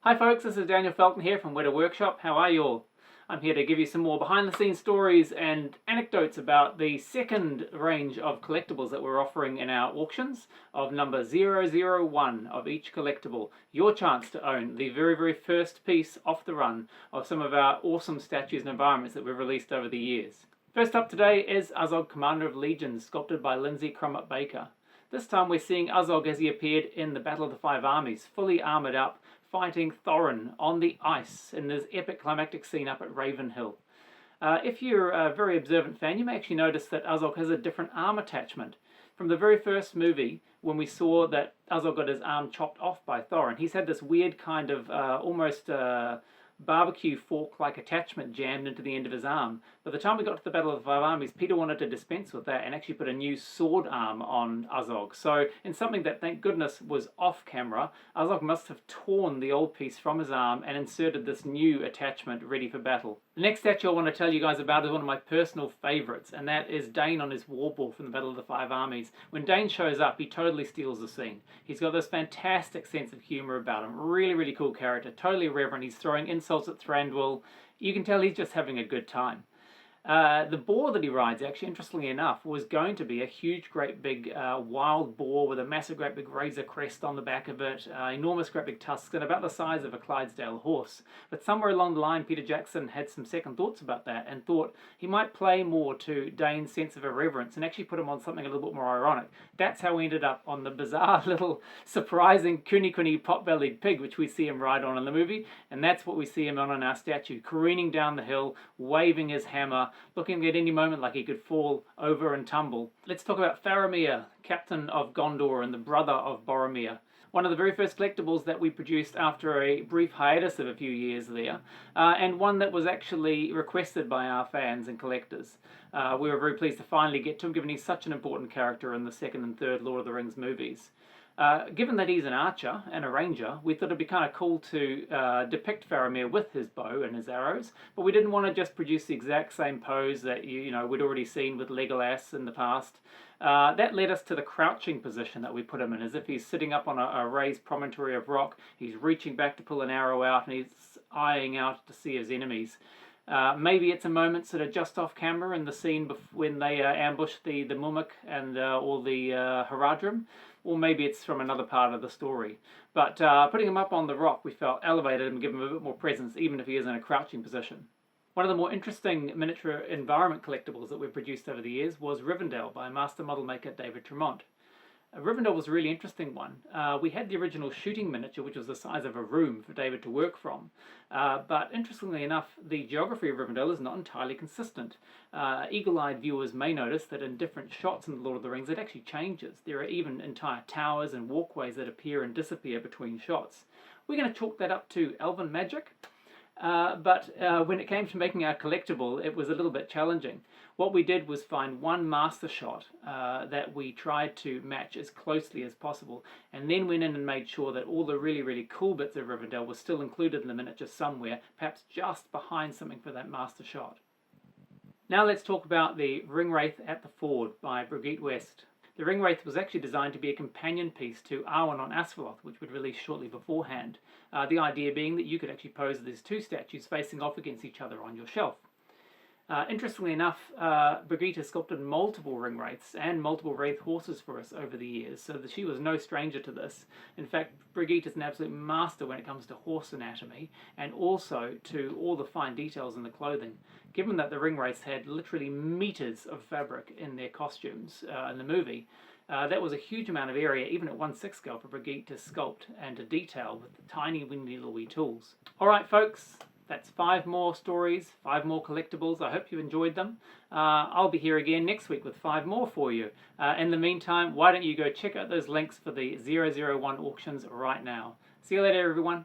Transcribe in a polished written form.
Hi folks, this is Daniel Falconer here from Where to Workshop. How are you all? I'm here to give you some more behind the scenes stories and anecdotes about the second range of collectibles that we're offering in our auctions of number 001 of each collectible. Your chance to own the very first piece off the run of some of our awesome statues and environments that we've released over the years. First up today is Azog, Commander of Legions, sculpted by Lindsay Crummet Baker. This time we're seeing Azog as he appeared in the Battle of the Five Armies, fully armoured up, fighting Thorin on the ice in this epic climactic scene up at Rivendell. If you're a very observant fan, you may actually notice that Azog has a different arm attachment. From the very first movie, when we saw that Azog got his arm chopped off by Thorin, he's had this weird kind of almost barbecue fork-like attachment jammed into the end of his arm. By the time we got to the Battle of the Five Armies, Peter wanted to dispense with that and actually put a new sword arm on Azog. So in something that, thank goodness, was off camera, Azog must have torn the old piece from his arm and inserted this new attachment ready for battle. The next statue I want to tell you guys about is one of my personal favourites, and that is Dane on his warboard from the Battle of the Five Armies. When Dane shows up, he totally steals the scene. He's got this fantastic sense of humour about him. Really cool character, totally irreverent. He's throwing insults at Thranduil. You can tell he's just having a good time. The boar that he rides, actually, interestingly enough, was going to be a huge, great big wild boar with a massive, great big razor crest on the back of it, enormous, great big tusks, and about the size of a Clydesdale horse. But somewhere along the line, Peter Jackson had some second thoughts about that and thought he might play more to Dane's sense of irreverence and actually put him on something a little bit more ironic. That's how we ended up on the bizarre little surprising kuni pot-bellied pig, which we see him ride on in the movie, and that's what we see him on in our statue, careening down the hill, waving his hammer, looking at any moment like he could fall over and tumble. Let's talk about Faramir, captain of Gondor and the brother of Boromir. One of the very first collectibles that we produced after a brief hiatus of a few years there, and one that was actually requested by our fans and collectors. We were very pleased to finally get to him, given he's such an important character in the second and third Lord of the Rings movies. Given that he's an archer and a ranger, we thought it'd be kind of cool to depict Faramir with his bow and his arrows, but we didn't want to just produce the exact same pose that we'd already seen with Legolas in the past. That led us to the crouching position that we put him in, as if he's sitting up on a raised promontory of rock. He's reaching back to pull an arrow out, and he's eyeing out to see his enemies. Maybe it's a moment sort of just off camera in the scene when they ambush the Mumuk and all the Haradrim, or maybe it's from another part of the story. But putting him up on the rock, we felt elevated and give him a bit more presence, even if he is in a crouching position. One of the more interesting miniature environment collectibles that we've produced over the years was Rivendell by master model maker David Tremont. Rivendell was a really interesting one. We had the original shooting miniature, which was the size of a room for David to work from. But interestingly enough, the geography of Rivendell is not entirely consistent. Eagle-eyed viewers may notice that in different shots in The Lord of the Rings, it actually changes. There are even entire towers and walkways that appear and disappear between shots. We're going to chalk that up to elven magic. But when it came to making our collectible, it was a little bit challenging. What we did was find one master shot that we tried to match as closely as possible, and then went in and made sure that all the really cool bits of Rivendell were still included in the miniature somewhere, perhaps just behind something for that master shot. Now let's talk about the Ring Wraith at the Ford by Brigitte West. The Ring Wraith was actually designed to be a companion piece to Arwen on Asphaleth, which would release shortly beforehand. The idea being that you could actually pose these two statues facing off against each other on your shelf. Interestingly enough, Brigitte has sculpted multiple Ring Wraiths and multiple Wraith horses for us over the years, so that she was no stranger to this. In fact, Brigitte is an absolute master when it comes to horse anatomy, and also to all the fine details in the clothing. Given that the Ring Wraiths had literally meters of fabric in their costumes in the movie, that was a huge amount of area, even at 1/6 scale, for Brigitte to sculpt and to detail with tiny, windy little wee tools. Alright folks, that's 5 more stories, 5 more collectibles. I hope you enjoyed them. I'll be here again next week with 5 more for you. In the meantime, why don't you go check out those links for the 001 auctions right now. See you later, everyone.